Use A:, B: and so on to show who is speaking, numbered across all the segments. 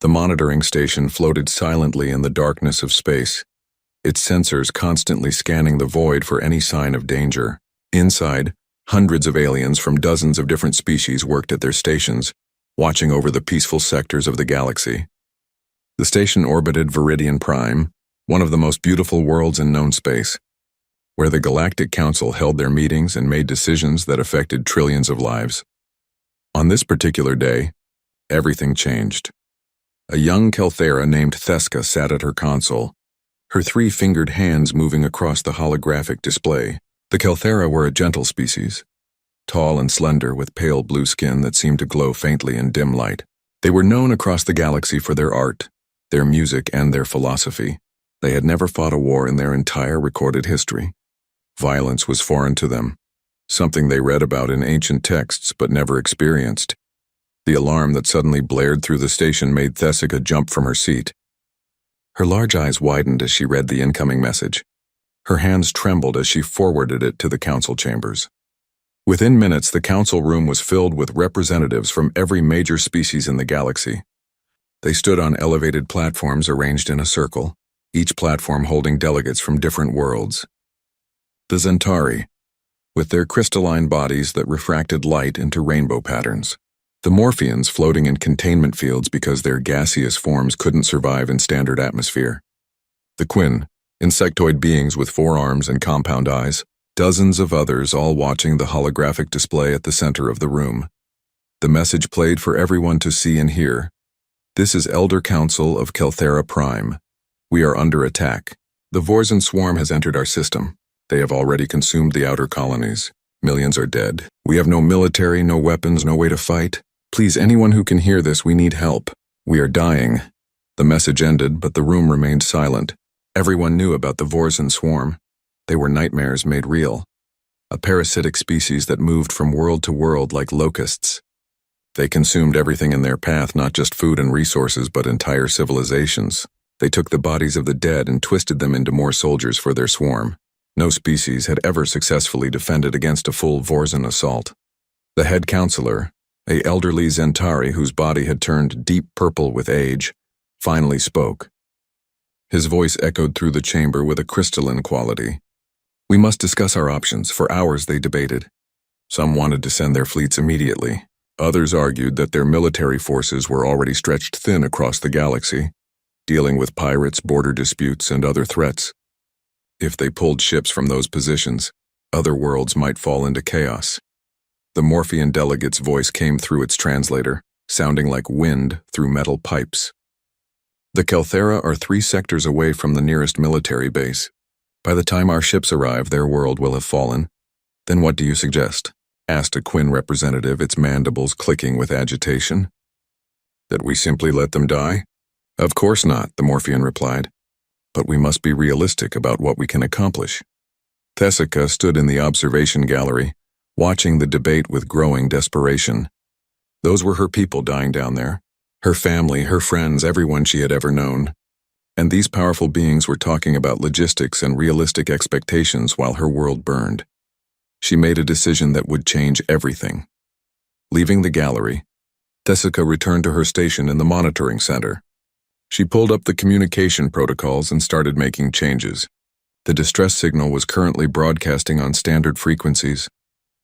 A: The monitoring station floated silently in the darkness of space, its sensors constantly scanning the void for any sign of danger. Inside, hundreds of aliens from dozens of different species worked at their stations, watching over the peaceful sectors of the galaxy. The station orbited Viridian Prime, one of the most beautiful worlds in known space, where the Galactic Council held their meetings and made decisions that affected trillions of lives. On this particular day, everything changed. A young Kelthera named Theska sat at her console, her three-fingered hands moving across the holographic display. The Kelthera were a gentle species, tall and slender with pale blue skin that seemed to glow faintly in dim light. They were known across the galaxy for their art, their music, and their philosophy. They had never fought a war in their entire recorded history. Violence was foreign to them, something they read about in ancient texts but never experienced. The alarm that suddenly blared through the station made Thessica jump from her seat. Her large eyes widened as she read the incoming message. Her hands trembled as she forwarded it to the council chambers. Within minutes, the council room was filled with representatives from every major species in the galaxy. They stood on elevated platforms arranged in a circle, each platform holding delegates from different worlds. The Zentari, with their crystalline bodies that refracted light into rainbow patterns. The Morphians floating in containment fields because their gaseous forms couldn't survive in standard atmosphere. The Quinn, insectoid beings with 4 arms and compound eyes. Dozens of others all watching the holographic display at the center of the room. The message played for everyone to see and hear. This is Elder Council of Kelthera Prime. We are under attack. The Vorzan swarm has entered our system. They have already consumed the outer colonies. Millions are dead. We have no military, no weapons, no way to fight. Please, anyone who can hear this, we need help. We are dying. The message ended, but the room remained silent. Everyone knew about the Vorzan swarm. They were nightmares made real. A parasitic species that moved from world to world like locusts. They consumed everything in their path, not just food and resources, but entire civilizations. They took the bodies of the dead and twisted them into more soldiers for their swarm. No species had ever successfully defended against a full Vorzan assault. The head counselor, an elderly Zentari whose body had turned deep purple with age, finally spoke. His voice echoed through the chamber with a crystalline quality. We must discuss our options. For hours they debated. Some wanted to send their fleets immediately. Others argued that their military forces were already stretched thin across the galaxy, dealing with pirates, border disputes, and other threats. If they pulled ships from those positions, other worlds might fall into chaos. The Morphian delegate's voice came through its translator, sounding like wind through metal pipes. The Kelthera are 3 sectors away from the nearest military base. By the time our ships arrive, their world will have fallen. Then what do you suggest? Asked a Quinn representative, its mandibles clicking with agitation. That we simply let them die? Of course not, the Morphian replied. But we must be realistic about what we can accomplish. Thessica stood in the observation gallery, watching the debate with growing desperation. Those were her people dying down there. Her family, her friends, everyone she had ever known. And these powerful beings were talking about logistics and realistic expectations while her world burned. She made a decision that would change everything. Leaving the gallery, Thessica returned to her station in the monitoring center. She pulled up the communication protocols and started making changes. The distress signal was currently broadcasting on standard frequencies,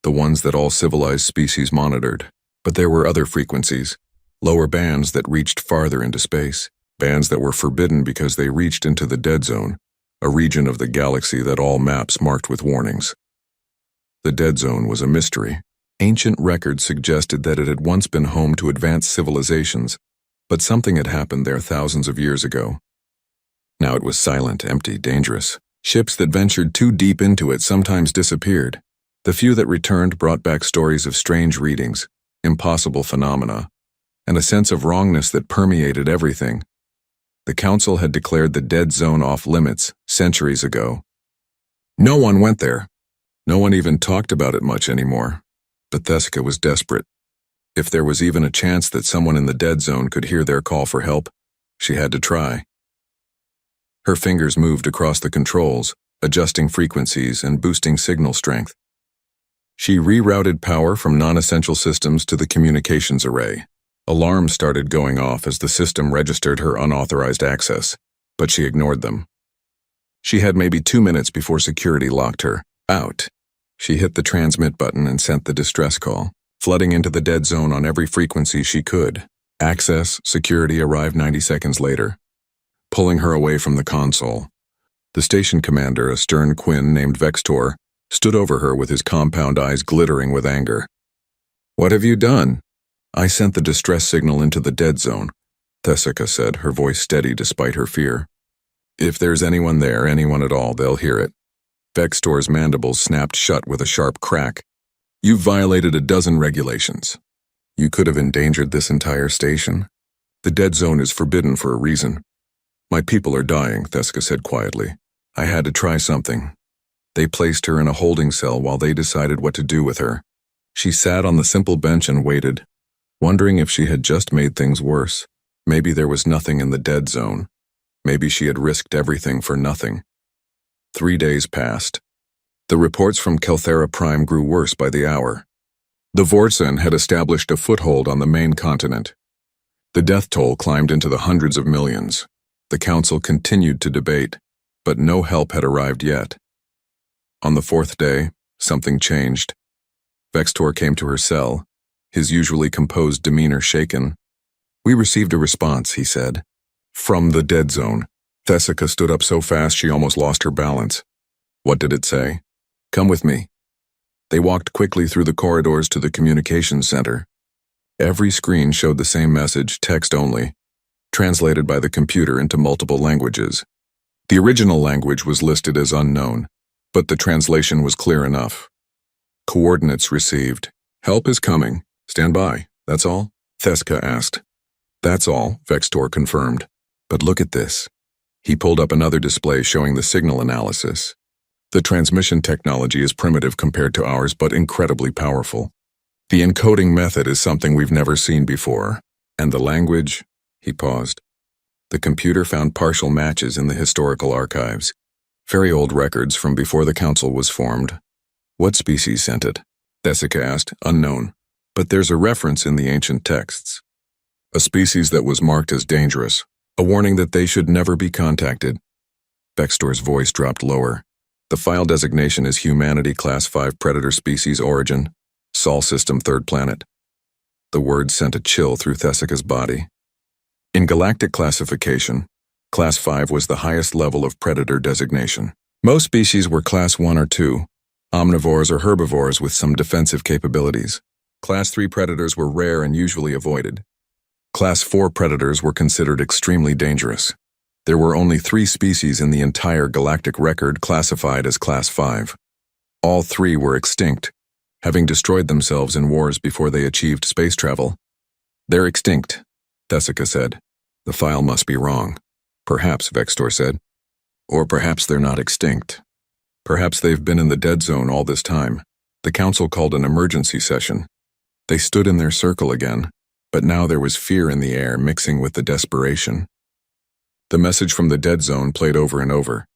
A: the ones that all civilized species monitored. But there were other frequencies, lower bands that reached farther into space, bands that were forbidden because they reached into the dead zone, a region of the galaxy that all maps marked with warnings. The dead zone was a mystery. Ancient records suggested that it had once been home to advanced civilizations, but something had happened there thousands of years ago. Now it was silent, empty, dangerous. Ships that ventured too deep into it sometimes disappeared. The few that returned brought back stories of strange readings, impossible phenomena, and a sense of wrongness that permeated everything. The Council had declared the dead zone off limits centuries ago. No one went there. No one even talked about it much anymore. But Thessica was desperate. If there was even a chance that someone in the dead zone could hear their call for help, she had to try. Her fingers moved across the controls, adjusting frequencies and boosting signal strength. She rerouted power from non-essential systems to the communications array. Alarms started going off as the system registered her unauthorized access, but she ignored them. She had maybe 2 minutes before security locked her out. She hit the transmit button and sent the distress call, flooding into the dead zone on every frequency she could. Access, security arrived 90 seconds later, pulling her away from the console. The station commander, a stern Quinn named Vextor, stood over her with his compound eyes glittering with anger. "What have you done?" "I sent the distress signal into the dead zone," Thessica said, her voice steady despite her fear. "If there's anyone there, anyone at all, they'll hear it." Vextor's mandibles snapped shut with a sharp crack. "You've violated a dozen regulations. You could have endangered this entire station. The dead zone is forbidden for a reason." "My people are dying," Thessica said quietly. "I had to try something." They placed her in a holding cell while they decided what to do with her. She sat on the simple bench and waited, wondering if she had just made things worse. Maybe there was nothing in the dead zone. Maybe she had risked everything for nothing. 3 days passed. The reports from Kelthera Prime grew worse by the hour. The Vorsen had established a foothold on the main continent. The death toll climbed into the hundreds of millions. The council continued to debate, but no help had arrived yet. On the 4th day, something changed. Vextor came to her cell, his usually composed demeanor shaken. "We received a response," he said. "From the dead zone." Thessica stood up so fast she almost lost her balance. "What did it say?" "Come with me." They walked quickly through the corridors to the communications center. Every screen showed the same message, text only, translated by the computer into multiple languages. The original language was listed as unknown, but the translation was clear enough. Coordinates received. "Help is coming. Stand by. That's all?" Thessica asked. "That's all," Vextor confirmed. "But look at this." He pulled up another display showing the signal analysis. The transmission technology is primitive compared to ours, but incredibly powerful. The encoding method is something we've never seen before. And the language? He paused. The computer found partial matches in the historical archives. Very old records from before the council was formed. "What species sent it?" Thessica asked. "Unknown. But there's a reference in the ancient texts. A species that was marked as dangerous. A warning that they should never be contacted." Vextor's voice dropped lower. "The file designation is Humanity Class 5 Predator Species Origin, Sol System 3rd Planet." The words sent a chill through Thessica's body. In galactic classification, Class 5 was the highest level of predator designation. Most species were Class 1 or 2, omnivores or herbivores with some defensive capabilities. Class 3 predators were rare and usually avoided. Class 4 predators were considered extremely dangerous. There were only 3 species in the entire galactic record classified as Class 5. All 3 were extinct, having destroyed themselves in wars before they achieved space travel. "They're extinct," Thessica said. "The file must be wrong." "Perhaps," Vextor said. "Or perhaps they're not extinct. Perhaps they've been in the dead zone all this time." The council called an emergency session. They stood in their circle again, but now there was fear in the air mixing with the desperation. The message from the dead zone played over and over.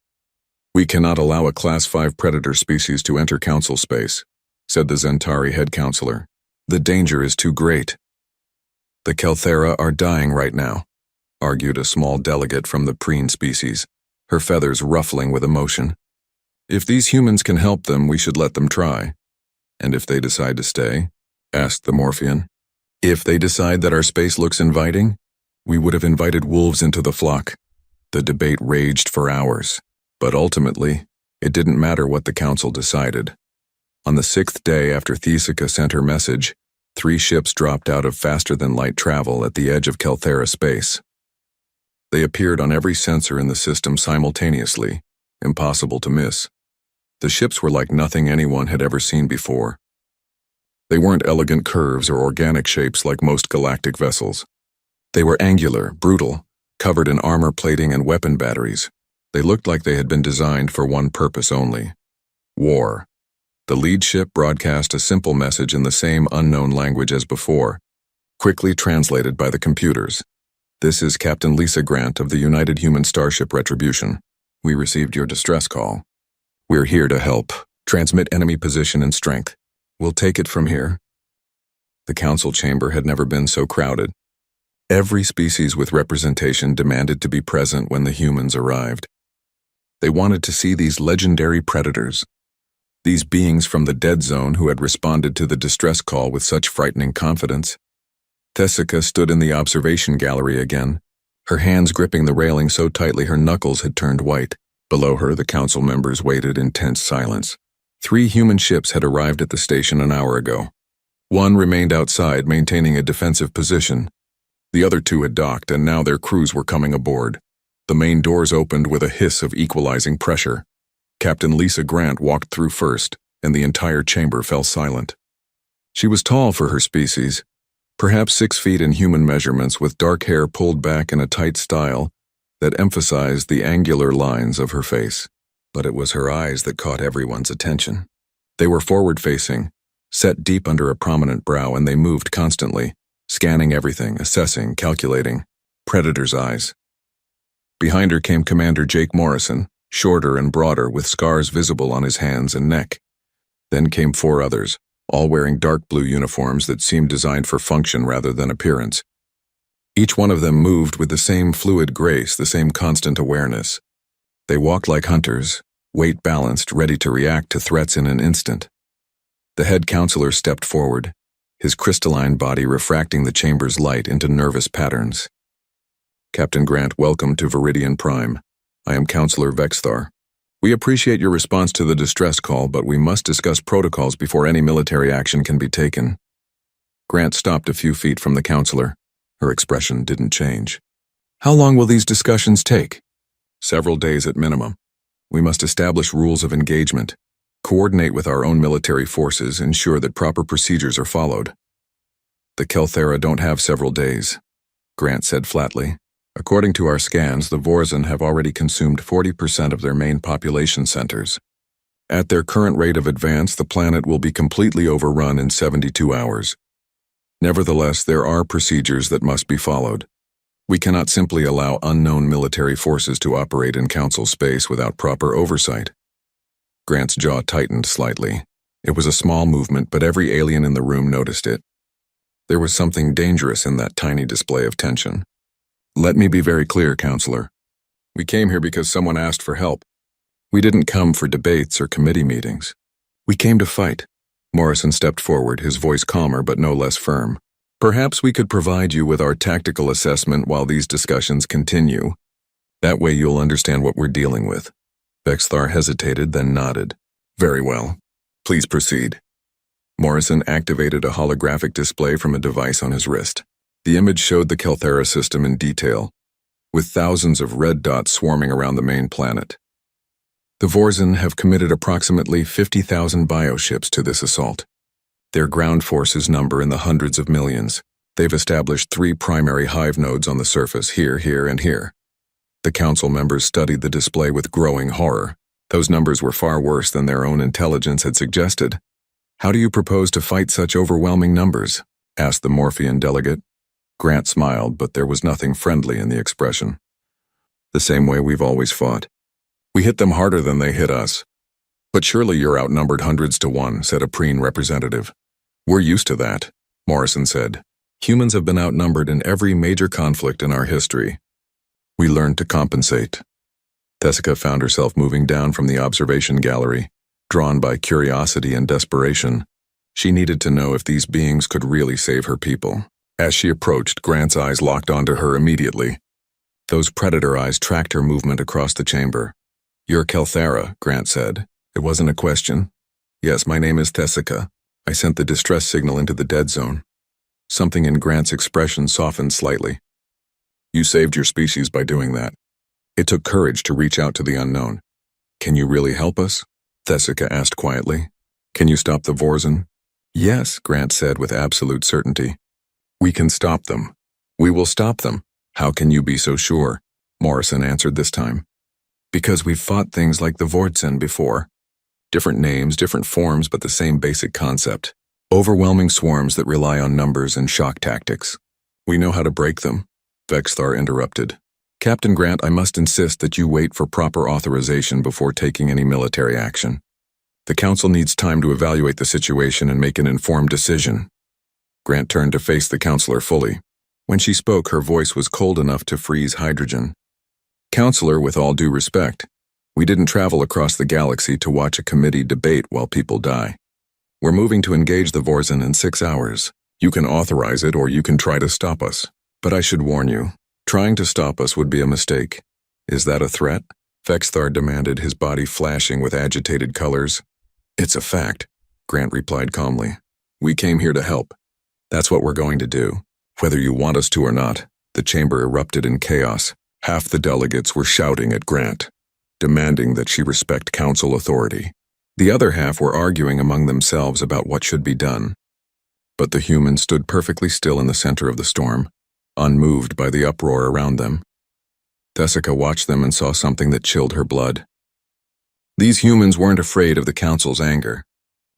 A: "We cannot allow a Class 5 predator species to enter council space," said the Zentari head counselor. "The danger is too great." "The Kelthera are dying right now," argued a small delegate from the preen species, her feathers ruffling with emotion. "If these humans can help them, we should let them try." "And if they decide to stay?" asked the Morphean. "If they decide that our space looks inviting, we would have invited wolves into the flock." The debate raged for hours, but ultimately, it didn't matter what the council decided. On the 6th day after Thessica sent her message, 3 ships dropped out of faster-than-light travel at the edge of Kelthera space. They appeared on every sensor in the system simultaneously, impossible to miss. The ships were like nothing anyone had ever seen before. They weren't elegant curves or organic shapes like most galactic vessels. They were angular, brutal, covered in armor plating and weapon batteries. They looked like they had been designed for one purpose only: war. The lead ship broadcast a simple message in the same unknown language as before, quickly translated by the computers. "This is Captain Lisa Grant of the United Human Starship Retribution. We received your distress call. We're here to help. Transmit enemy position and strength. We'll take it from here." The council chamber had never been so crowded. Every species with representation demanded to be present when the humans arrived. They wanted to see these legendary predators, these beings from the dead zone who had responded to the distress call with such frightening confidence. Tessica stood in the observation gallery again, her hands gripping the railing so tightly her knuckles had turned white. Below her, the council members waited in tense silence. 3 human ships had arrived at the station an hour ago. One remained outside, maintaining a defensive position. The other 2 had docked, and now their crews were coming aboard. The main doors opened with a hiss of equalizing pressure. Captain Lisa Grant walked through first, and the entire chamber fell silent. She was tall for her species, perhaps 6 feet in human measurements, with dark hair pulled back in a tight style that emphasized the angular lines of her face. But it was her eyes that caught everyone's attention. They were forward-facing, set deep under a prominent brow, and they moved constantly, scanning everything, assessing, calculating. Predator's eyes. Behind her came Commander Jake Morrison, shorter and broader, with scars visible on his hands and neck. Then came 4 others, all wearing dark blue uniforms that seemed designed for function rather than appearance. Each one of them moved with the same fluid grace, the same constant awareness. They walked like hunters, weight balanced, ready to react to threats in an instant. The head counselor stepped forward, his crystalline body refracting the chamber's light into nervous patterns. Captain Grant, welcome to Viridian Prime. I am Counselor Vexthar. We appreciate your response to the distress call, but we must discuss protocols before any military action can be taken. Grant stopped a few feet from the counselor. Her expression didn't change. How long will these discussions take? Several days at minimum. We must establish rules of engagement, coordinate with our own military forces, ensure that proper procedures are followed. The Kelthera don't have several days, Grant said flatly. According to our scans, the Vorzan have already consumed 40% of their main population centers. At their current rate of advance, the planet will be completely overrun in 72 hours. Nevertheless, there are procedures that must be followed. We cannot simply allow unknown military forces to operate in Council space without proper oversight. Grant's jaw tightened slightly. It was a small movement, but every alien in the room noticed it. There was something dangerous in that tiny display of tension. Let me be very clear, Counselor. We came here because someone asked for help. We didn't come for debates or committee meetings. We came to fight. Morrison stepped forward, his voice calmer but no less firm. Perhaps we could provide you with our tactical assessment while these discussions continue. That way you'll understand what we're dealing with. Vexthar hesitated, then nodded. Very well. Please proceed. Morrison activated a holographic display from a device on his wrist. The image showed the Kelthera system in detail, with thousands of red dots swarming around the main planet. The Vorzan have committed approximately 50,000 bioships to this assault. Their ground forces number in the hundreds of millions. They've established 3 primary hive nodes on the surface, here, here, and here. The council members studied the display with growing horror. Those numbers were far worse than their own intelligence had suggested. How do you propose to fight such overwhelming numbers? Asked the Morphean delegate. Grant smiled, but there was nothing friendly in the expression. The same way we've always fought. We hit them harder than they hit us. But surely you're outnumbered hundreds to 1, said a preen representative. We're used to that, Morrison said. Humans have been outnumbered in every major conflict in our history. We learned to compensate. Tessica found herself moving down from the observation gallery, drawn by curiosity and desperation. She needed to know if these beings could really save her people. As she approached, Grant's eyes locked onto her immediately. Those predator eyes tracked her movement across the chamber. You're Kelthera, Grant said. It wasn't a question. Yes, my name is Tessica. I sent the distress signal into the dead zone. Something in Grant's expression softened slightly. You saved your species by doing that. It took courage to reach out to the unknown. Can you really help us? Tessica asked quietly. Can you stop the Vorzan? Yes, Grant said with absolute certainty. We can stop them. We will stop them. How can you be so sure? Morrison answered this time. Because we've fought things like the Vorzan before. Different names, different forms, but the same basic concept. Overwhelming swarms that rely on numbers and shock tactics. We know how to break them. Vexthar interrupted. Captain Grant, I must insist that you wait for proper authorization before taking any military action. The Council needs time to evaluate the situation and make an informed decision. Grant turned to face the counselor fully. When she spoke, her voice was cold enough to freeze hydrogen. Counselor, with all due respect, we didn't travel across the galaxy to watch a committee debate while people die. We're moving to engage the Vorzan in 6 hours. You can authorize it or you can try to stop us. But I should warn you, trying to stop us would be a mistake. Is that a threat? Vexthar demanded, his body flashing with agitated colors. It's a fact, Grant replied calmly. We came here to help. That's what we're going to do. Whether you want us to or not. The chamber erupted in chaos. Half the delegates were shouting at Grant, demanding that she respect council authority. The other half were arguing among themselves about what should be done. But the humans stood perfectly still in the center of the storm, unmoved by the uproar around them. Thessica watched them and saw something that chilled her blood. These humans weren't afraid of the council's anger.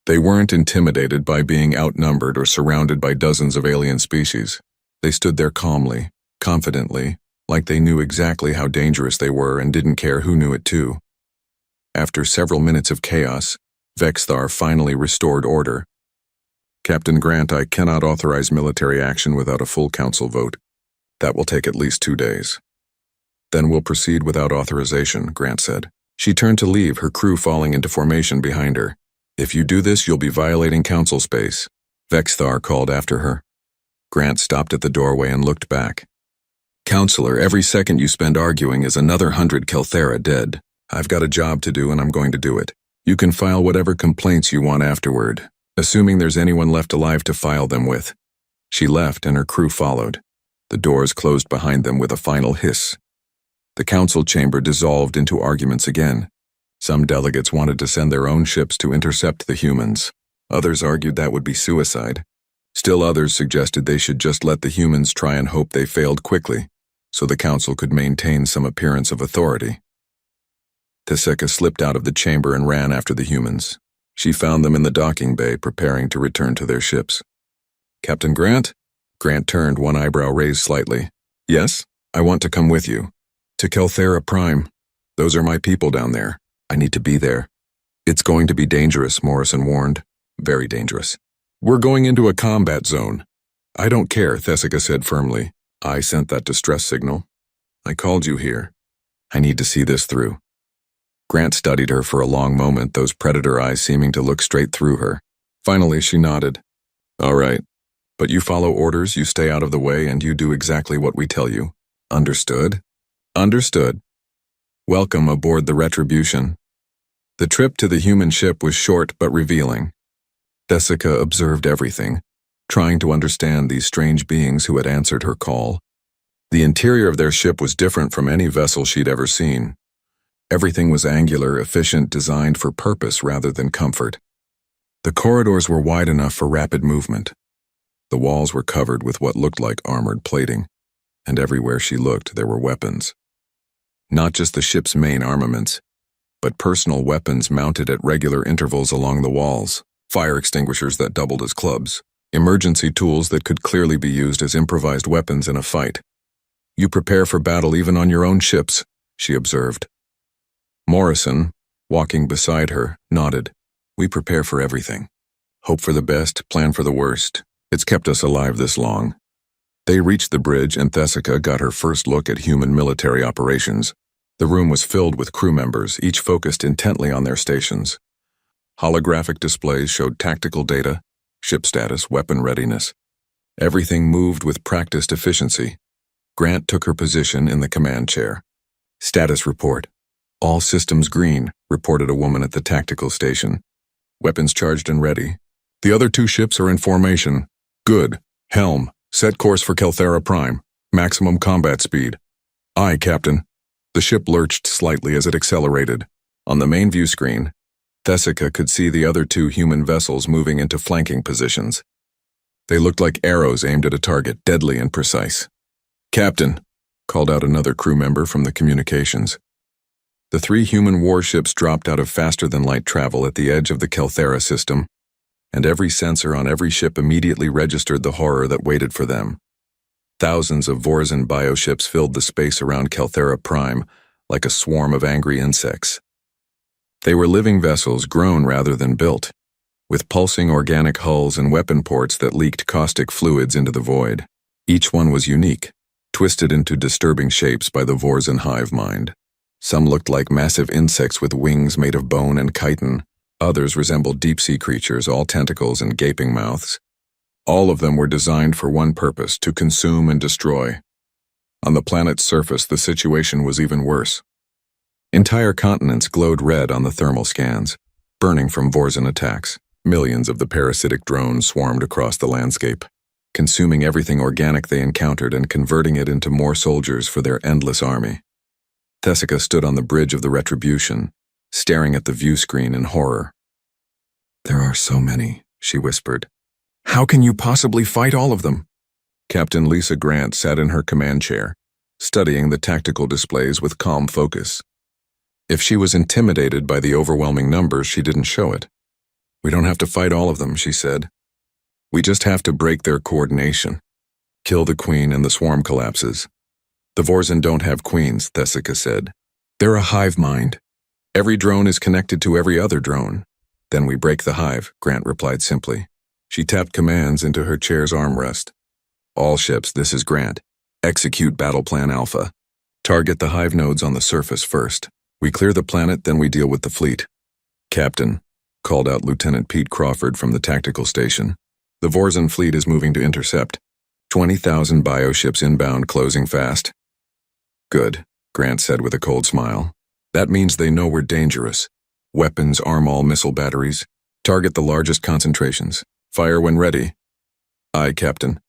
A: They weren't intimidated by being outnumbered or surrounded by dozens of alien species. They stood there calmly, confidently, like they knew exactly how dangerous they were and didn't care who knew it too. After several minutes of chaos, Vexthar finally restored order. Captain Grant, I cannot authorize military action without a full council vote. That will take at least 2 days. Then we'll proceed without authorization, Grant said. She turned to leave, her crew falling into formation behind her. If you do this, you'll be violating council space, Vexthar called after her. Grant stopped at the doorway and looked back. Counselor, every second you spend arguing is another 100 Kelthera dead. I've got a job to do and I'm going to do it. You can file whatever complaints you want afterward, assuming there's anyone left alive to file them with. She left and her crew followed. The doors closed behind them with a final hiss. The council chamber dissolved into arguments again. Some delegates wanted to send their own ships to intercept the humans. Others argued that would be suicide. Still others suggested they should just let the humans try and hope they failed quickly, so the council could maintain some appearance of authority. Thessica slipped out of the chamber and ran after the humans. She found them in the docking bay, preparing to return to their ships. Captain Grant? Grant turned, one eyebrow raised slightly. Yes, I want to come with you. To Kelthera Prime. Those are my people down there. I need to be there. It's going to be dangerous, Morrison warned. Very dangerous. We're going into a combat zone. I don't care, Thessica said firmly. I sent that distress signal. I called you here. I need to see this through. Grant studied her for a long moment, those predator eyes seeming to look straight through her. Finally, she nodded. All right. But you follow orders, you stay out of the way, and you do exactly what we tell you. Understood? Understood. Welcome aboard the Retribution. The trip to the human ship was short but revealing. Thessica observed everything, trying to understand these strange beings who had answered her call. The interior of their ship was different from any vessel she'd ever seen. Everything was angular, efficient, designed for purpose rather than comfort. The corridors were wide enough for rapid movement. The walls were covered with what looked like armored plating, and everywhere she looked there were weapons. Not just the ship's main armaments, but personal weapons mounted at regular intervals along the walls, fire extinguishers that doubled as clubs, emergency tools that could clearly be used as improvised weapons in a fight. You prepare for battle even on your own ships, she observed. Morrison, walking beside her, nodded. We prepare for everything. Hope for the best, plan for the worst. It's kept us alive this long. They reached the bridge and Thessica got her first look at human military operations. The room was filled with crew members, each focused intently on their stations. Holographic displays showed tactical data, ship status, weapon readiness. Everything moved with practiced efficiency. Grant took her position in the command chair. Status report. All systems green, reported a woman at the tactical station. Weapons charged and ready. The other 2 ships are in formation. Good. Helm. Set course for Kelthera Prime. Maximum combat speed. Aye, Captain. The ship lurched slightly as it accelerated. On the main view screen, Thessica could see the other 2 human vessels moving into flanking positions. They looked like arrows aimed at a target, deadly and precise. Captain, called out another crew member from the communications. The 3 human warships dropped out of faster-than-light travel at the edge of the Kelthera system, and every sensor on every ship immediately registered the horror that waited for them. Thousands of Vorzan bioships filled the space around Kelthera Prime like a swarm of angry insects. They were living vessels grown rather than built, with pulsing organic hulls and weapon ports that leaked caustic fluids into the void. Each one was unique, twisted into disturbing shapes by the Vorzen hive mind. Some looked like massive insects with wings made of bone and chitin. Others resembled deep-sea creatures, all tentacles and gaping mouths. All of them were designed for one purpose, to consume and destroy. On the planet's surface, the situation was even worse. Entire continents glowed red on the thermal scans, burning from Vorzen attacks. Millions of the parasitic drones swarmed across the landscape, consuming everything organic they encountered and converting it into more soldiers for their endless army. Thessica stood on the bridge of the Retribution, staring at the view screen in horror. "There are so many," she whispered. "How can you possibly fight all of them?" Captain Lisa Grant sat in her command chair, studying the tactical displays with calm focus. If she was intimidated by the overwhelming numbers, she didn't show it. "We don't have to fight all of them," she said. "We just have to break their coordination. Kill the queen and the swarm collapses." "The Vorzen don't have queens," Thessica said. "They're a hive mind. Every drone is connected to every other drone." "Then we break the hive," Grant replied simply. She tapped commands into her chair's armrest. "All ships, this is Grant. Execute Battle Plan Alpha. Target the hive nodes on the surface first. We clear the planet, then we deal with the fleet." "Captain," called out Lieutenant Pete Crawford from the tactical station, "the Vorzen fleet is moving to intercept. 20,000 bioships inbound, closing fast." "Good," Grant said with a cold smile. "That means they know we're dangerous. Weapons, arm all missile batteries. Target the largest concentrations. Fire when ready." "Aye, Captain."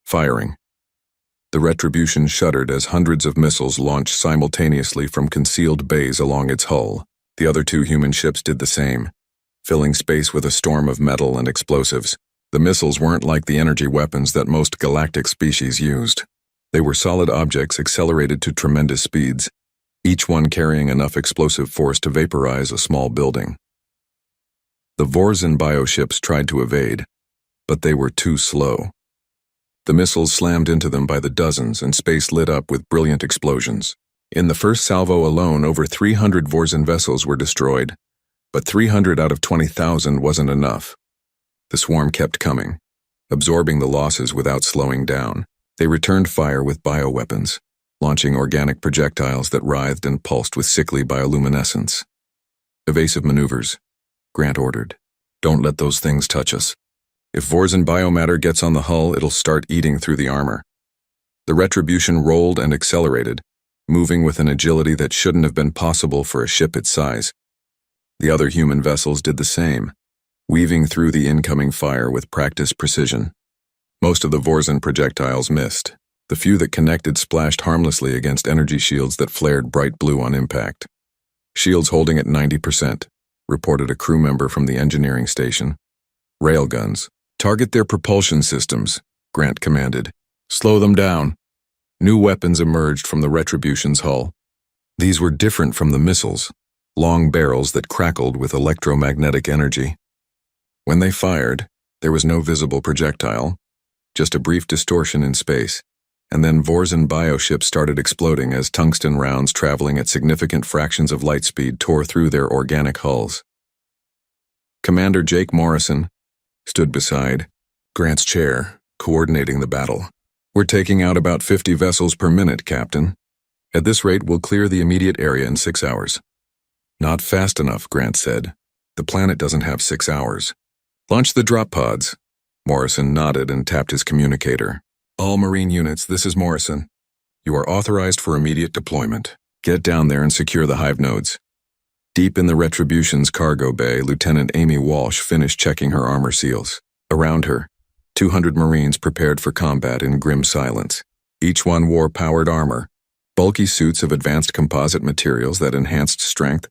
A: Firing. The Retribution shuddered as hundreds of missiles launched simultaneously from concealed bays along its hull. The other two human ships did the same, filling space with a storm of metal and explosives. The missiles weren't like the energy weapons that most galactic species used. They were solid objects accelerated to tremendous speeds, each one carrying enough explosive force to vaporize a small building. The Vorzen bioships tried to evade, but they were too slow. The missiles slammed into them by the dozens, and space lit up with brilliant explosions. In the first salvo alone, over 300 Vorzen vessels were destroyed, but 300 out of 20,000 wasn't enough. The swarm kept coming, absorbing the losses without slowing down. They returned fire with bioweapons, launching organic projectiles that writhed and pulsed with sickly bioluminescence. "Evasive maneuvers," Grant ordered. "Don't let those things touch us. If Vorzen biomatter gets on the hull, it'll start eating through the armor." The Retribution rolled and accelerated, moving with an agility that shouldn't have been possible for a ship its size. The other human vessels did the same, weaving through the incoming fire with practiced precision. Most of the Vorzen projectiles missed. The few that connected splashed harmlessly against energy shields that flared bright blue on impact. "Shields holding at 90%, reported a crew member from the engineering station. "Railguns. Target their propulsion systems," Grant commanded. "Slow them down." New weapons emerged from the Retribution's hull. These were different from the missiles, long barrels that crackled with electromagnetic energy. When they fired, there was no visible projectile, just a brief distortion in space, and then Vorzen bioships started exploding as tungsten rounds traveling at significant fractions of light speed tore through their organic hulls. Commander Jake Morrison stood beside Grant's chair, coordinating the battle. "We're taking out about 50 vessels per minute, Captain. At this rate, we'll clear the immediate area in 6 hours." "Not fast enough," Grant said. "The planet doesn't have 6 hours. Launch the drop pods." Morrison nodded and tapped his communicator. "All Marine units, this is Morrison. You are authorized for immediate deployment. Get down there and secure the hive nodes." Deep in the Retribution's cargo bay, Lieutenant Amy Walsh finished checking her armor seals. Around her, 200 Marines prepared for combat in grim silence. Each one wore powered armor, bulky suits of advanced composite materials that enhanced strength,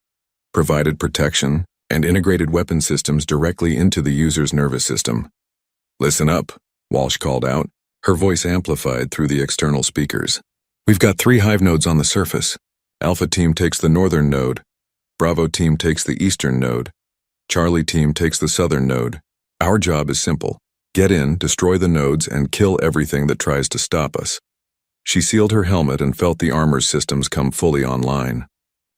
A: provided protection, and integrated weapon systems directly into the user's nervous system. "Listen up," Walsh called out, her voice amplified through the external speakers. "We've got 3 hive nodes on the surface. Alpha Team takes the northern node. Bravo Team takes the eastern node. Charlie Team takes the southern node. Our job is simple. Get in, destroy the nodes, and kill everything that tries to stop us." She sealed her helmet and felt the armor systems come fully online.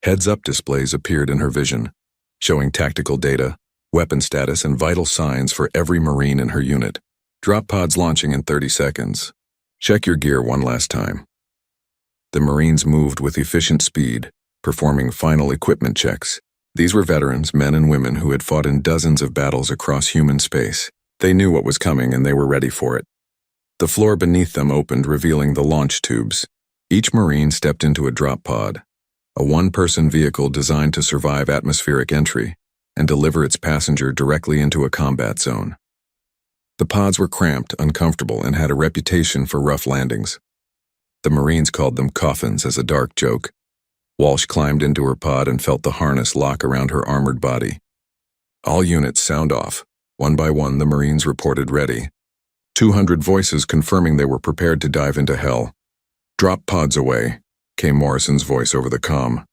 A: Heads-up displays appeared in her vision, showing tactical data, weapon status, and vital signs for every Marine in her unit. "Drop pods launching in 30 seconds. Check your gear one last time. The Marines moved with efficient speed, performing final equipment checks. These were veterans, men and women who had fought in dozens of battles across human space. They knew what was coming and they were ready for it. The floor beneath them opened, revealing the launch tubes. Each Marine stepped into a drop pod, a one-person vehicle designed to survive atmospheric entry and deliver its passenger directly into a combat zone. The pods were cramped, uncomfortable, and had a reputation for rough landings. The Marines called them coffins as a dark joke. Walsh climbed into her pod and felt the harness lock around her armored body. All units sound off. One by one, the Marines reported ready. 200 voices confirming they were prepared to dive into hell. "Drop pods away," came Morrison's voice over the comm.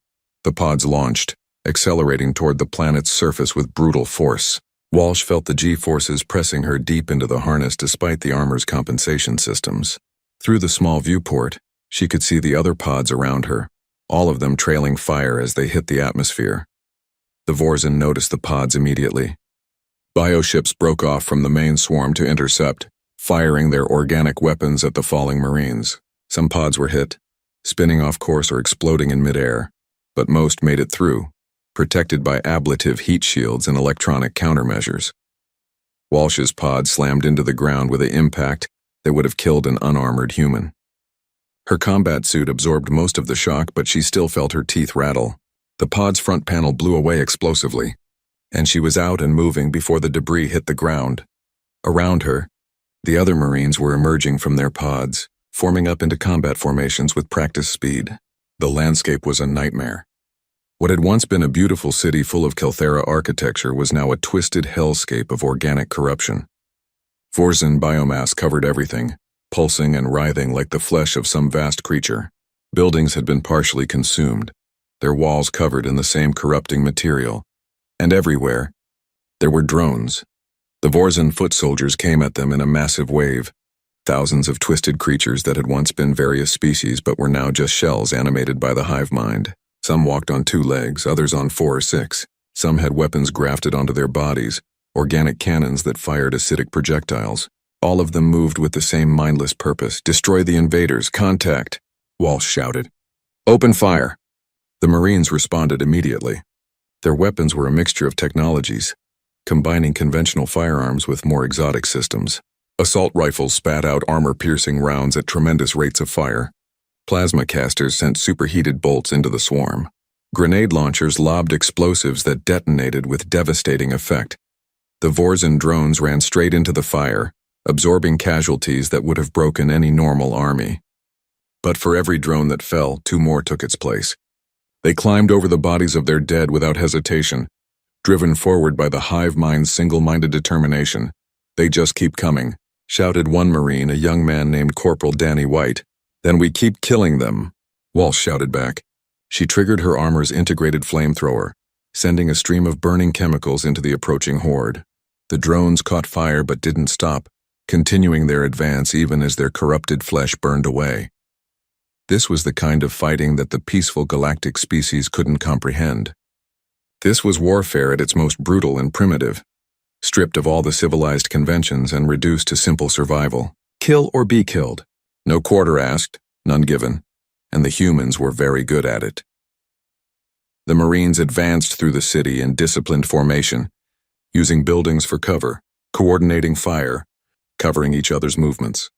A: The pods launched, accelerating toward the planet's surface with brutal force. Walsh felt the G-forces pressing her deep into the harness despite the armor's compensation systems. Through the small viewport, she could see the other pods around her, all of them trailing fire as they hit the atmosphere. The Vorzan noticed the pods immediately. Bioships broke off from the main swarm to intercept, firing their organic weapons at the falling Marines. Some pods were hit, spinning off course or exploding in midair, but most made it through, protected by ablative heat shields and electronic countermeasures. Walsh's pod slammed into the ground with an impact that would have killed an unarmored human. Her combat suit absorbed most of the shock, but she still felt her teeth rattle. The pod's front panel blew away explosively, and she was out and moving before the debris hit the ground. Around her, the other Marines were emerging from their pods, forming up into combat formations with practice speed. The landscape was a nightmare. What had once been a beautiful city full of Kelthera architecture was now a twisted hellscape of organic corruption. Vorzan biomass covered everything, pulsing and writhing like the flesh of some vast creature. Buildings had been partially consumed, their walls covered in the same corrupting material. And everywhere, there were drones. The Vorzan foot soldiers came at them in a massive wave. Thousands of twisted creatures that had once been various species but were now just shells animated by the hive mind. Some walked on 2 legs, others on 4 or 6. Some had weapons grafted onto their bodies, organic cannons that fired acidic projectiles. All of them moved with the same mindless purpose: destroy the invaders, contact. Walsh shouted, "Open fire!" The Marines responded immediately. Their weapons were a mixture of technologies, combining conventional firearms with more exotic systems. Assault rifles spat out armor-piercing rounds at tremendous rates of fire. Plasma casters sent superheated bolts into the swarm. Grenade launchers lobbed explosives that detonated with devastating effect. The Vorzan drones ran straight into the fire, absorbing casualties that would have broken any normal army. But for every drone that fell, 2 more took its place. They climbed over the bodies of their dead without hesitation, driven forward by the hive mind's single-minded determination. "They just keep coming," shouted one Marine, a young man named Corporal Danny White. "Then we keep killing them," Walsh shouted back. She triggered her armor's integrated flamethrower, sending a stream of burning chemicals into the approaching horde. The drones caught fire but didn't stop, continuing their advance even as their corrupted flesh burned away. This was the kind of fighting that the peaceful galactic species couldn't comprehend. This was warfare at its most brutal and primitive, stripped of all the civilized conventions and reduced to simple survival. Kill or be killed. No quarter asked, none given, and the humans were very good at it. The Marines advanced through the city in disciplined formation, using buildings for cover, coordinating fire, covering each other's movements.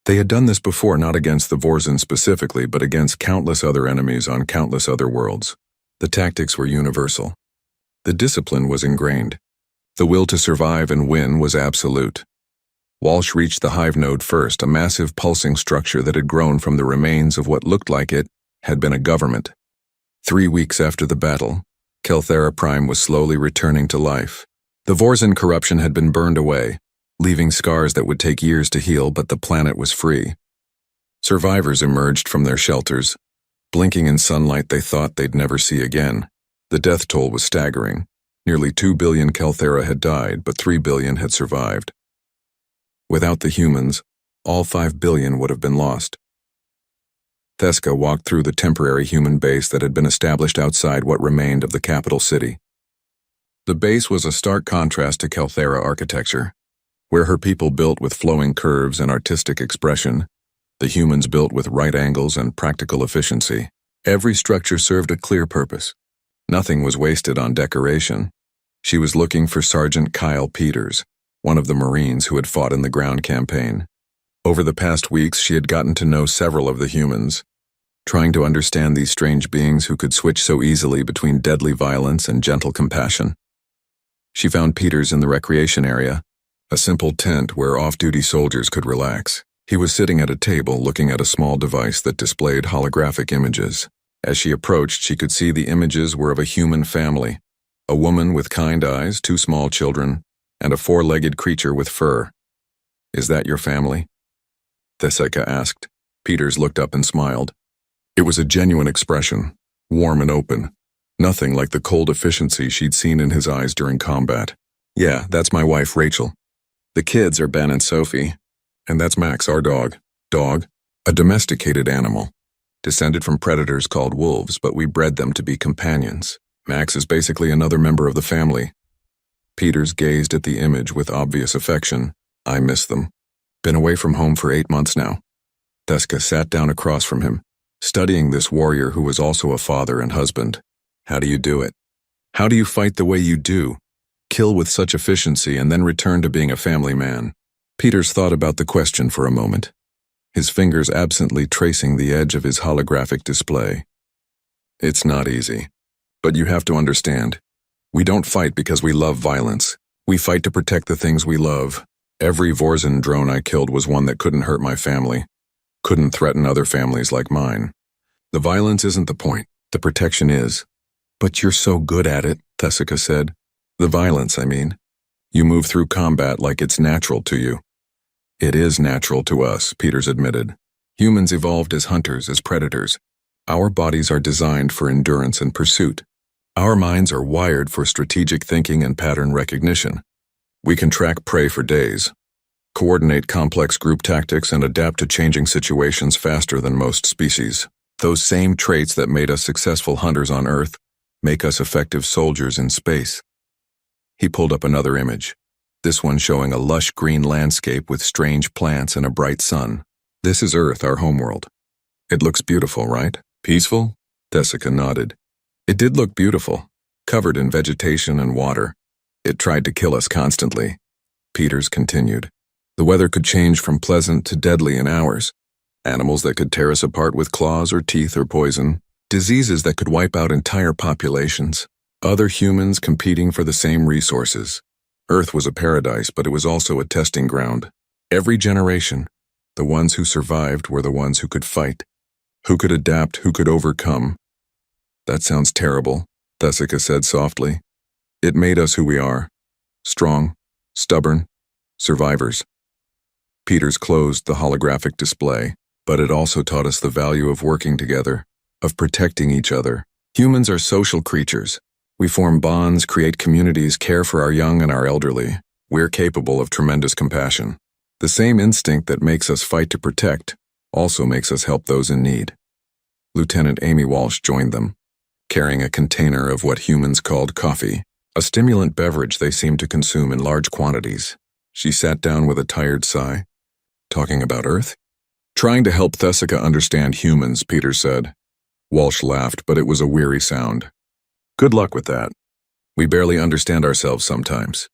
A: They had done this before, not against the Vorzan specifically, but against countless other enemies on countless other worlds. The tactics were universal. The discipline was ingrained. The will to survive and win was absolute. Walsh reached the hive node first, a massive pulsing structure that had grown from the remains of what looked like it had been a government. 3 weeks after the battle, Kelthera Prime was slowly returning to life. The Vorzan corruption had been burned away, leaving scars that would take years to heal, but the planet was free. Survivors emerged from their shelters, blinking in sunlight they thought they'd never see again. The death toll was staggering. Nearly 2 billion Kelthera had died, but 3 billion had survived. Without the humans, all 5 billion would have been lost. Theska walked through the temporary human base that had been established outside what remained of the capital city. The base was a stark contrast to Kelthera architecture, where her people built with flowing curves and artistic expression. the humans built with right angles and practical efficiency. Every structure served a clear purpose. Nothing was wasted on decoration. She was looking for Sergeant Kyle Peters, one of the Marines who had fought in the ground campaign. Over the past weeks, she had gotten to know several of the humans, trying to understand these strange beings who could switch so easily between deadly violence and gentle compassion. She found Peters in the recreation area, a simple tent where off-duty soldiers could relax. He was sitting at a table looking at a small device that displayed holographic images. As she approached, she could see the images were of a human family, a woman with kind eyes, 2 small children, and a 4-legged creature with fur. "Is that your family?" Theseka asked. Peters looked up and smiled. It was a genuine expression, warm and open, nothing like the cold efficiency she'd seen in his eyes during combat. "Yeah, that's my wife, Rachel. The kids are Ben and Sophie. And that's Max, our dog." "Dog?" "A domesticated animal. Descended from predators called wolves, but we bred them to be companions. Max is basically another member of the family." Peters gazed at the image with obvious affection. "I miss them. Been away from home for 8 months now." Theseka sat down across from him, studying this warrior who was also a father and husband. "How do you do it? How do you fight the way you do? Kill with such efficiency and then return to being a family man?" Peters thought about the question for a moment, his fingers absently tracing the edge of his holographic display. "It's not easy. But you have to understand. We don't fight because we love violence. We fight to protect the things we love. Every Vorzan drone I killed was one that couldn't hurt my family, couldn't threaten other families like mine. The violence isn't the point. The protection is." "But you're so good at it," Theseka said. "The violence, I mean. You move through combat like it's natural to you." "It is natural to us," Peters admitted. "Humans evolved as hunters, as predators. Our bodies are designed for endurance and pursuit. Our minds are wired for strategic thinking and pattern recognition. We can track prey for days, coordinate complex group tactics, and adapt to changing situations faster than most species. Those same traits that made us successful hunters on Earth make us effective soldiers in space." He pulled up another image, this one showing a lush green landscape with strange plants and a bright sun. "This is Earth, our homeworld. It looks beautiful, right? Peaceful?" Theseka nodded. It did look beautiful, covered in vegetation and water. It tried to kill us constantly. Peters continued. The weather could change from pleasant to deadly in hours. Animals that could tear us apart with claws or teeth or poison. Diseases that could wipe out entire populations. Other humans competing for the same resources. Earth was a paradise, but it was also a testing ground. Every generation, the ones who survived were the ones who could fight, who could adapt, who could overcome. "That sounds terrible," Theseka said softly. "It made us who we are. Strong, stubborn, survivors." Peters closed the holographic display, but it also taught us the value of working together, of protecting each other. Humans are social creatures. We form bonds, create communities, care for our young and our elderly. We're capable of tremendous compassion. The same instinct that makes us fight to protect also makes us help those in need. Lieutenant Amy Walsh joined them, carrying a container of what humans called coffee, a stimulant beverage they seemed to consume in large quantities. She sat down with a tired sigh. "Talking about Earth?" "Trying to help Theseka understand humans," Peters said. Walsh laughed, but it was a weary sound. "Good luck with that. We barely understand ourselves sometimes."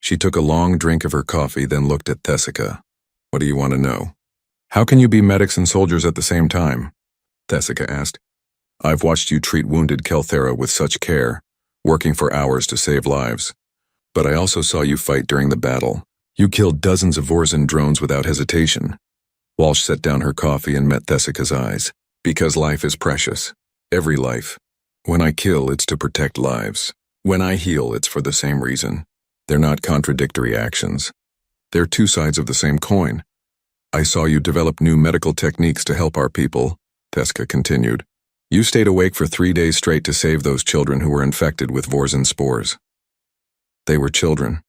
A: She took a long drink of her coffee, then looked at Theseka. "What do you want to know?" "How can you be medics and soldiers at the same time?" Theseka asked. "I've watched you treat wounded Kelthera with such care, working for hours to save lives. But I also saw you fight during the battle. You killed dozens of Vorzan drones without hesitation." Walsh set down her coffee and met Theseka's eyes. "Because life is precious. Every life. When I kill, it's to protect lives. When I heal, it's for the same reason. They're not contradictory actions. They're two sides of the same coin. I saw you develop new medical techniques to help our people," Theseka continued. "You stayed awake for 3 days straight to save those children who were infected with Vorzan spores." "They were children,"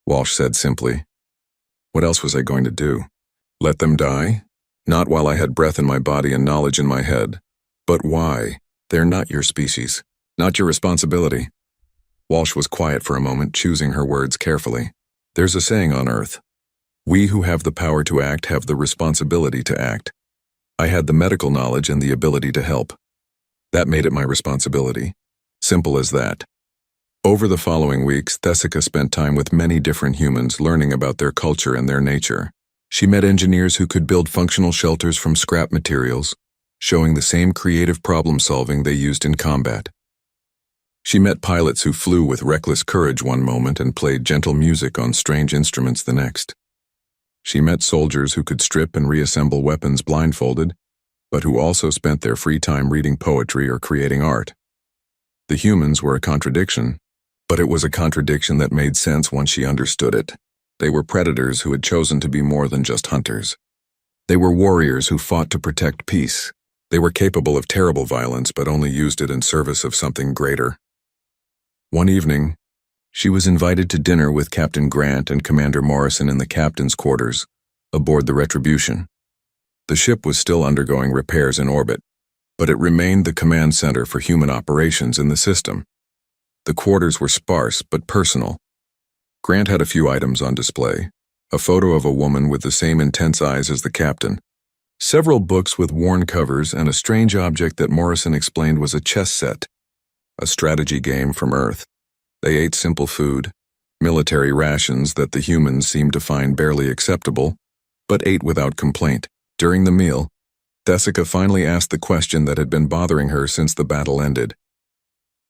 A: Walsh said simply. "What else was I going to do? Let them die? Not while I had breath in my body and knowledge in my head. But why? They're not your species, not your responsibility." Walsh was quiet for a moment, choosing her words carefully. "There's a saying on Earth. We who have the power to act have the responsibility to act. I had the medical knowledge and the ability to help. That made it my responsibility. Simple as that. Over the following weeks, Thessica spent time with many different humans learning about their culture and their nature. She met engineers who could build functional shelters from scrap materials, showing the same creative problem-solving they used in combat. She met pilots who flew with reckless courage one moment and played gentle music on strange instruments the next. She met soldiers who could strip and reassemble weapons blindfolded, but who also spent their free time reading poetry or creating art. The humans were a contradiction, but it was a contradiction that made sense once she understood it. They were predators who had chosen to be more than just hunters. They were warriors who fought to protect peace. They were capable of terrible violence, but only used it in service of something greater. One evening, she was invited to dinner with Captain Grant and Commander Morrison in the captain's quarters, aboard the Retribution. The ship was still undergoing repairs in orbit, but it remained the command center for human operations in the system. The quarters were sparse but personal. Grant had a few items on display: a photo of a woman with the same intense eyes as the captain, several books with worn covers, and a strange object that Morrison explained was a chess set, a strategy game from Earth. They ate simple food, military rations that the humans seemed to find barely acceptable, but ate without complaint. During the meal, Thessica finally asked the question that had been bothering her since the battle ended.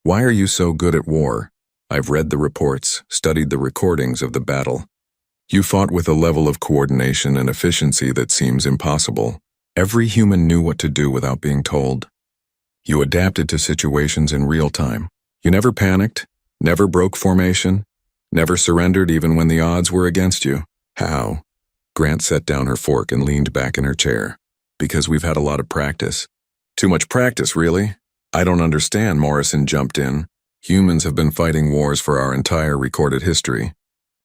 A: "Why are you so good at war? I've read the reports, studied the recordings of the battle. You fought with a level of coordination and efficiency that seems impossible. Every human knew what to do without being told. You adapted to situations in real time. You never panicked, never broke formation, never surrendered even when the odds were against you. How?" Grant set down her fork and leaned back in her chair. "Because we've had a lot of practice." "Too much practice, really?" "I don't understand," Morrison jumped in. "Humans have been fighting wars for our entire recorded history.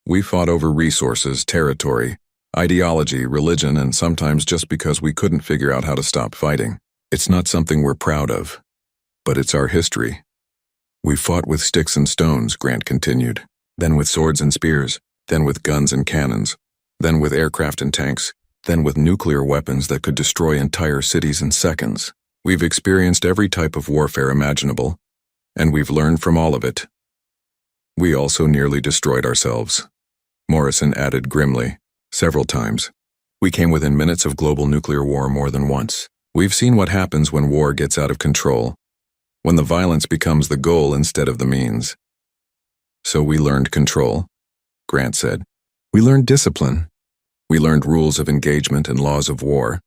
A: We fought over resources, territory, ideology, religion, and sometimes just because we couldn't figure out how to stop fighting. It's not something we're proud of, but it's our history. We fought with sticks and stones," Grant continued, "then with swords and spears, then with guns and cannons, then with aircraft and tanks, then with nuclear weapons that could destroy entire cities in seconds. We've experienced every type of warfare imaginable, and we've learned from all of it. We also nearly destroyed ourselves," Morrison added grimly, "several times. We came within minutes of global nuclear war more than once. We've seen what happens when war gets out of control, when the violence becomes the goal instead of the means." "So we learned control," Grant said. "We learned discipline. We learned rules of engagement and laws of war.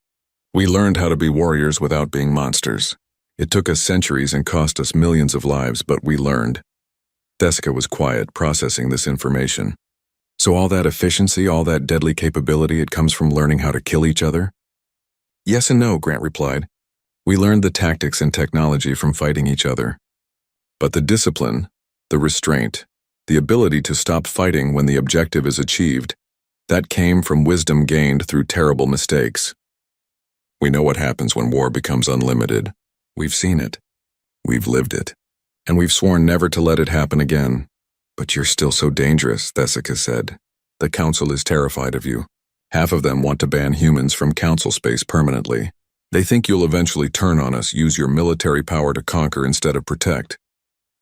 A: We learned how to be warriors without being monsters. It took us centuries and cost us millions of lives, but we learned." Thessica was quiet, processing this information. "So all that efficiency, all that deadly capability, it comes from learning how to kill each other?" "Yes and no," Grant replied. "We learned the tactics and technology from fighting each other. But the discipline, the restraint, the ability to stop fighting when the objective is achieved, that came from wisdom gained through terrible mistakes. We know what happens when war becomes unlimited. We've seen it. We've lived it. And we've sworn never to let it happen again." "But you're still so dangerous," Thessica said. "The Council is terrified of you. Half of them want to ban humans from Council space permanently. They think you'll eventually turn on us, use your military power to conquer instead of protect."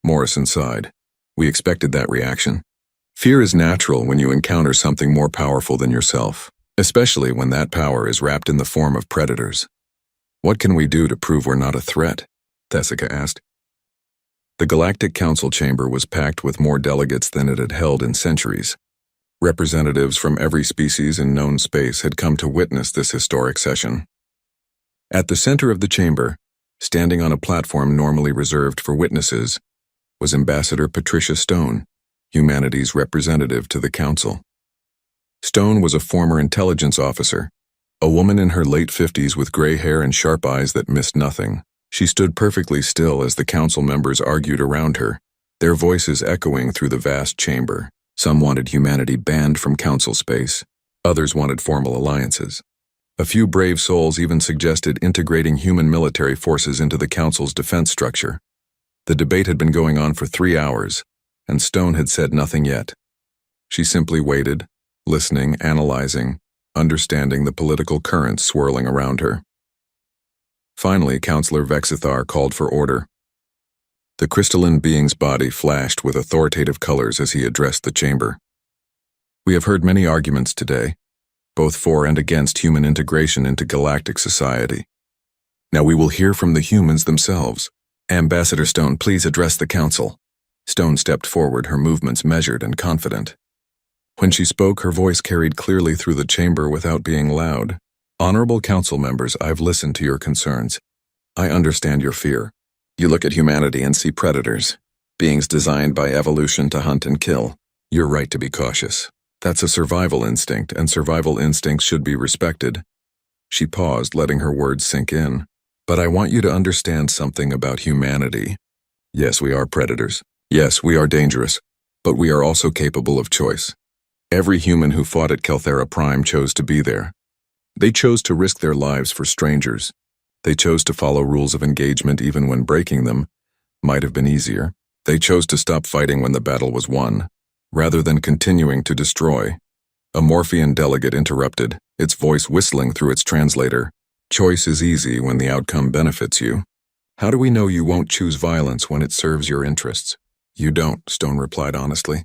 A: Morrison sighed. "We expected that reaction. Fear is natural when you encounter something more powerful than yourself, especially when that power is wrapped in the form of predators." "What can we do to prove we're not a threat?" Thessica asked. The Galactic Council chamber was packed with more delegates than it had held in centuries. Representatives from every species in known space had come to witness this historic session. At the center of the chamber, standing on a platform normally reserved for witnesses, was Ambassador Patricia Stone, humanity's representative to the Council. Stone was a former intelligence officer, a woman in her late 50s with gray hair and sharp eyes that missed nothing. She stood perfectly still as the Council members argued around her, their voices echoing through the vast chamber. Some wanted humanity banned from Council space, others wanted formal alliances. A few brave souls even suggested integrating human military forces into the Council's defense structure. The debate had been going on for 3 hours, and Stone had said nothing yet. She simply waited, listening, analyzing, understanding the political currents swirling around her. Finally, Counselor Vexithar called for order. The crystalline being's body flashed with authoritative colors as he addressed the chamber. We have heard many arguments today, both for and against human integration into galactic society. Now we will hear from the humans themselves. Ambassador Stone, please address the council. Stone stepped forward, her movements measured and confident. When she spoke, her voice carried clearly through the chamber without being loud. Honorable council members, I've listened to your concerns. I understand your fear. You look at humanity and see predators, beings designed by evolution to hunt and kill. You're right to be cautious. That's a survival instinct, and survival instincts should be respected. She paused, letting her words sink in. But I want you to understand something about humanity. Yes, we are predators. Yes, we are dangerous. But we are also capable of choice. Every human who fought at Kelthera Prime chose to be there. They chose to risk their lives for strangers. They chose to follow rules of engagement even when breaking them might have been easier. They chose to stop fighting when the battle was won, rather than continuing to destroy. A Morphean delegate interrupted, its voice whistling through its translator. Choice is easy when the outcome benefits you. How do we know you won't choose violence when it serves your interests? You don't, Stone replied honestly.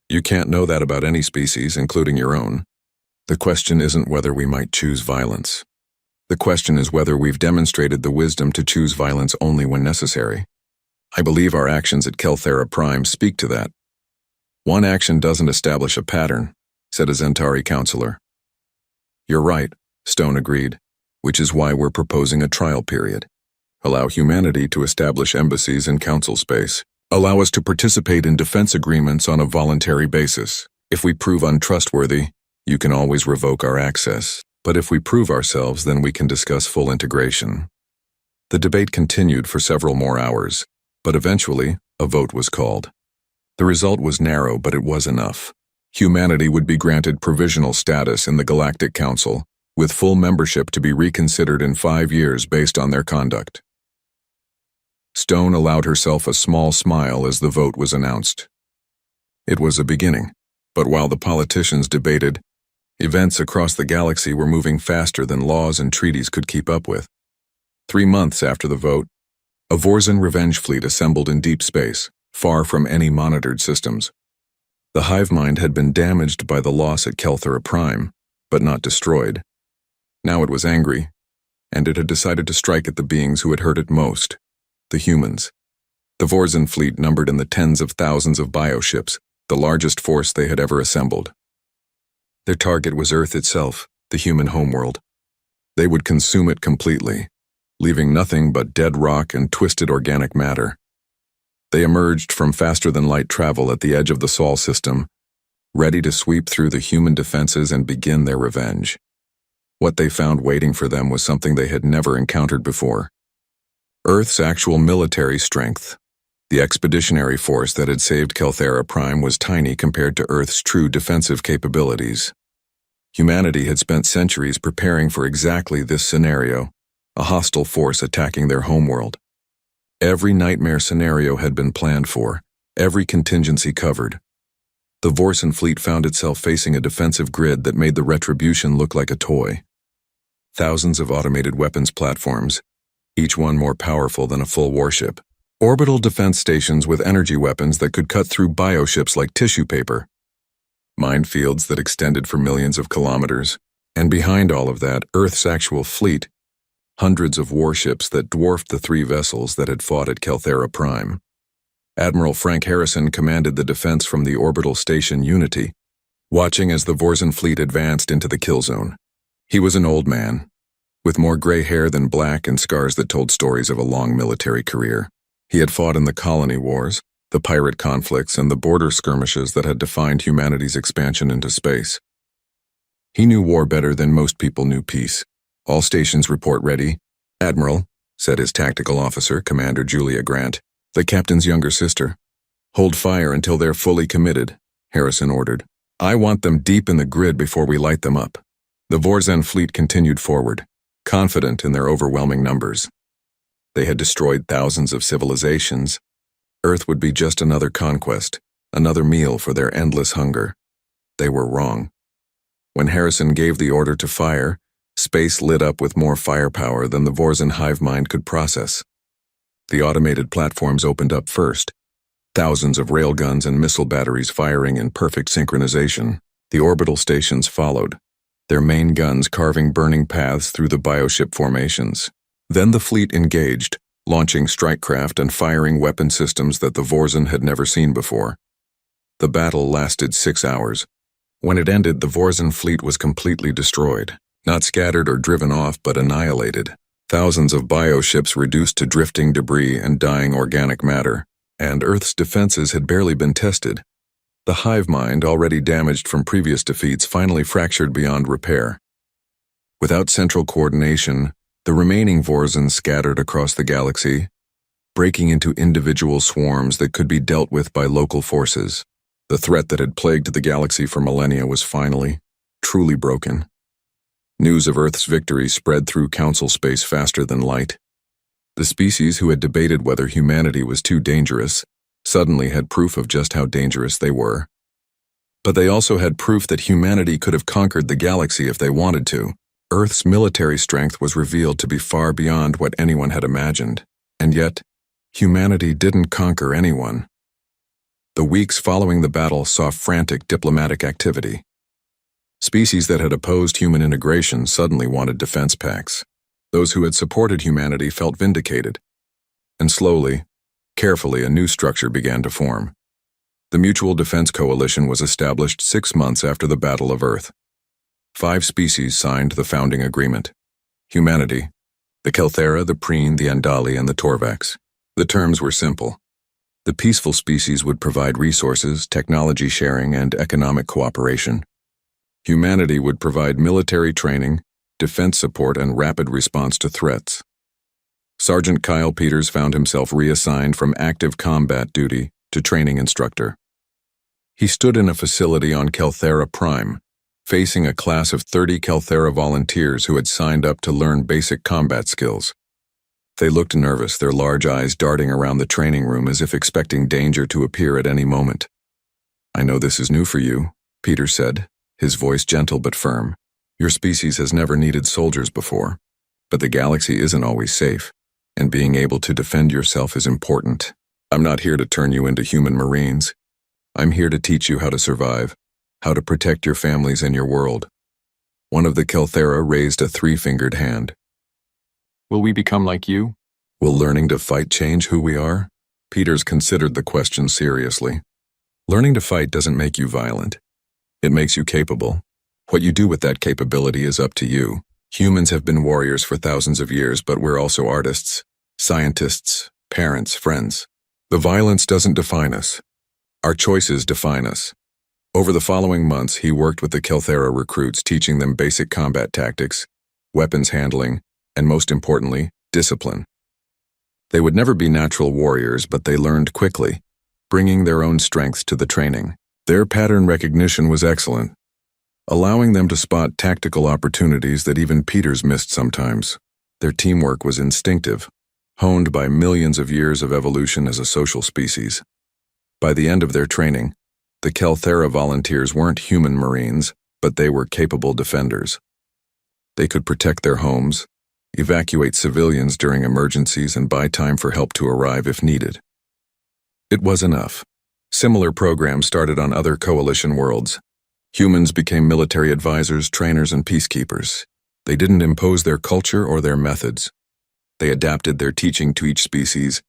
A: You can't know that about any species, including your own. The question isn't whether we might choose violence. The question is whether we've demonstrated the wisdom to choose violence only when necessary. I believe our actions at Kelthera Prime speak to that. One action doesn't establish a pattern, said a Zentari counselor. You're right, Stone agreed, which is why we're proposing a trial period. Allow humanity to establish embassies in council space. Allow us to participate in defense agreements on a voluntary basis. If we prove untrustworthy, you can always revoke our access. But if we prove ourselves, then we can discuss full integration. The debate continued for several more hours, but eventually, a vote was called. The result was narrow, but it was enough. Humanity would be granted provisional status in the Galactic Council, with full membership to be reconsidered in 5 years based on their conduct. Stone allowed herself a small smile as the vote was announced. It was a beginning, but while the politicians debated, events across the galaxy were moving faster than laws and treaties could keep up with. 3 months after the vote, a Vorzan revenge fleet assembled in deep space, far from any monitored systems. The hive mind had been damaged by the loss at Kelthera Prime, but not destroyed. Now it was angry, and it had decided to strike at the beings who had hurt it most, the humans. The Vorzan fleet numbered in the tens of thousands of bioships, the largest force they had ever assembled. Their target was Earth itself, the human homeworld. They would consume it completely, leaving nothing but dead rock and twisted organic matter. They emerged from faster-than-light travel at the edge of the Sol system, ready to sweep through the human defenses and begin their revenge. What they found waiting for them was something they had never encountered before. Earth's actual military strength. The expeditionary force that had saved Kelthera Prime was tiny compared to Earth's true defensive capabilities. Humanity had spent centuries preparing for exactly this scenario, a hostile force attacking their homeworld. Every nightmare scenario had been planned for, every contingency covered. The Vorzan fleet found itself facing a defensive grid that made the retribution look like a toy. Thousands of automated weapons platforms, each one more powerful than a full warship. Orbital defense stations with energy weapons that could cut through bioships like tissue paper. Minefields that extended for millions of kilometers. And behind all of that, Earth's actual fleet. Hundreds of warships that dwarfed the 3 vessels that had fought at Kelthera Prime. Admiral Frank Harrison commanded the defense from the orbital station Unity, watching as the Vorzan fleet advanced into the kill zone. He was an old man, with more gray hair than black and scars that told stories of a long military career. He had fought in the colony wars, the pirate conflicts, and the border skirmishes that had defined humanity's expansion into space. He knew war better than most people knew peace. All stations report ready. Admiral, said his tactical officer, Commander Julia Grant, the captain's younger sister. Hold fire until they're fully committed, Harrison ordered. I want them deep in the grid before we light them up. The Vorzan fleet continued forward, confident in their overwhelming numbers. They had destroyed thousands of civilizations. Earth would be just another conquest, another meal for their endless hunger. They were wrong. When Harrison gave the order to fire, space lit up with more firepower than the Vorzan hive mind could process. The automated platforms opened up first, thousands of railguns and missile batteries firing in perfect synchronization. The orbital stations followed, their main guns carving burning paths through the bioship formations. Then the fleet engaged, launching strike craft and firing weapon systems that the Vorzan had never seen before. The battle lasted 6 hours. When it ended, the Vorzan fleet was completely destroyed, not scattered or driven off, but annihilated. Thousands of bioships reduced to drifting debris and dying organic matter, and Earth's defenses had barely been tested. The hive mind, already damaged from previous defeats, finally fractured beyond repair. Without central coordination, the remaining Vorzans scattered across the galaxy, breaking into individual swarms that could be dealt with by local forces. The threat that had plagued the galaxy for millennia was finally, truly broken. News of Earth's victory spread through council space faster than light. The species who had debated whether humanity was too dangerous suddenly had proof of just how dangerous they were. But they also had proof that humanity could have conquered the galaxy if they wanted to. Earth's military strength was revealed to be far beyond what anyone had imagined. And yet, humanity didn't conquer anyone. The weeks following the battle saw frantic diplomatic activity. Species that had opposed human integration suddenly wanted defense pacts. Those who had supported humanity felt vindicated. And slowly, carefully, a new structure began to form. The Mutual Defense Coalition was established 6 months after the Battle of Earth. 5 species signed the founding agreement. Humanity, the Kelthera, the Preen, the Andali, and the Torvax. The terms were simple. The peaceful species would provide resources, technology sharing, and economic cooperation. Humanity would provide military training, defense support, and rapid response to threats. Sergeant Kyle Peters found himself reassigned from active combat duty to training instructor. He stood in a facility on Kelthera Prime, facing a class of 30 Kelthera volunteers who had signed up to learn basic combat skills. They looked nervous, their large eyes darting around the training room as if expecting danger to appear at any moment. "I know this is new for you," Peters said, his voice gentle but firm. "Your species has never needed soldiers before, but the galaxy isn't always safe, and being able to defend yourself is important. I'm not here to turn you into human Marines. I'm here to teach you how to survive, how to protect your families and your world." One of the Kelthera raised a 3-fingered hand. "Will we become like you? Will learning to fight change who we are?" Peters considered the question seriously. "Learning to fight doesn't make you violent. It makes you capable. What you do with that capability is up to you. Humans have been warriors for thousands of years, but we're also artists, scientists, parents, friends. The violence doesn't define us. Our choices define us." Over the following months, he worked with the Kelthera recruits, teaching them basic combat tactics, weapons handling, and most importantly, discipline. They would never be natural warriors, but they learned quickly, bringing their own strengths to the training. Their pattern recognition was excellent, allowing them to spot tactical opportunities that even Peters missed sometimes. Their teamwork was instinctive, honed by millions of years of evolution as a social species. By the end of their training, the Kelthera volunteers weren't human Marines, but they were capable defenders. They could protect their homes, evacuate civilians during emergencies, and buy time for help to arrive if needed. It was enough. Similar programs started on other coalition worlds. Humans became military advisors, trainers, and peacekeepers. They didn't impose their culture or their methods. They adapted their teaching to each species,